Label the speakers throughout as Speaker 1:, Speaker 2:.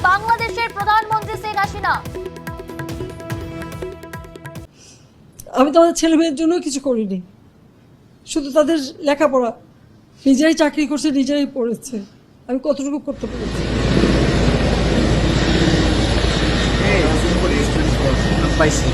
Speaker 1: বাংলাদেশের প্রধানমন্ত্রী শেখ হাসিনা।
Speaker 2: আমি তো আমাদের ছেলে মেয়ের জন্য কিছু করিনি, শুধু তাদের লেখাপড়া, নিজেরাই চাকরি করছে, নিজেরাই পড়েছে, আমি কতটুকু করতে পেরেছি।
Speaker 3: পাইছি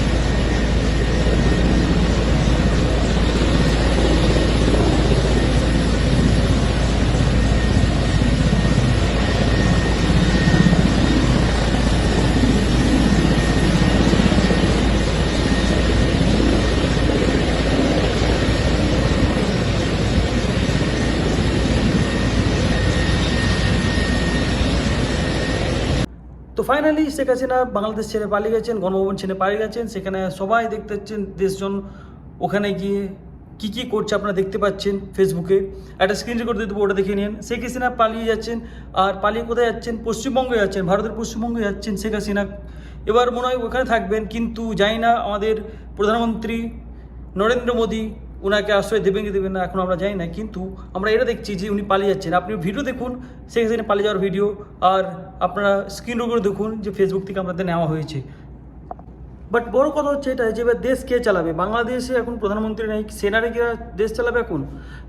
Speaker 4: তো ফাইনালি শেখ হাসিনা বাংলাদেশ ছেড়ে পালিয়ে গেছেন, গণভবন ছেড়ে পালিয়ে গেছেন। সেখানে সবাই দেখতে পাচ্ছেন দেশজন ওখানে গিয়ে কি কি করছে আপনারা দেখতে পাচ্ছেন ফেসবুকে। একটা স্ক্রিন রেকর্ড দিয়ে দেবো, ওটা দেখে নিন। শেখ হাসিনা পালিয়ে যাচ্ছেন, আর পালিয়ে কোথায় যাচ্ছেন? পশ্চিমবঙ্গে যাচ্ছেন, ভারতের পশ্চিমবঙ্গে যাচ্ছেন শেখ হাসিনা। এবার মনে হয় ওখানে থাকবেন, কিন্তু জানি না আমাদের প্রধানমন্ত্রী নরেন্দ্র মোদী ওনাকে আশ্রয় দেবেন কি দেবেন না এখন আমরা জানি না, কিন্তু আমরা এটা দেখছি যে উনি পালিয়ে যাচ্ছেন। আপনি ভিডিও দেখুন, শেখ হাসিনা পালিয়ে যাওয়ার ভিডিও, আর আপনারা স্ক্রিন রেকর্ড দেখুন যে ফেসবুক থেকে আপনাদের নেওয়া হয়েছে। বাট বড় কথা হচ্ছে এটা যে এবার দেশ কে চালাবে? বাংলাদেশে এখন প্রধানমন্ত্রী নেই, সেনারে কি দেশ চালাবে এখন?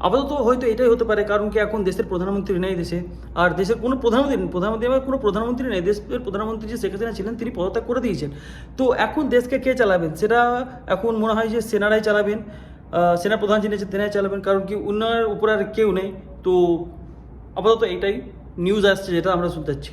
Speaker 4: আপাতত হয়তো এটাই হতে পারে, কারণ কি এখন দেশের প্রধানমন্ত্রী নেই দেশে, আর দেশের কোনো প্রধানমন্ত্রী আমার কোনো প্রধানমন্ত্রী নেই। দেশের প্রধানমন্ত্রী যে শেখ হাসিনা ছিলেন তিনি পদত্যাগ করে দিয়েছেন। তো এখন দেশকে কে চালাবেন সেটা এখন মনে হয় যে সেনারাই চালাবেন, সেনা প্রধান যিনি আছেন তেনাই চালাবেন, কারণ কি উন্নয়নের উপর আর কেউ নেই। তো আপাতত এইটাই নিউজ আসছে যেটা আমরা শুনতে পাচ্ছি।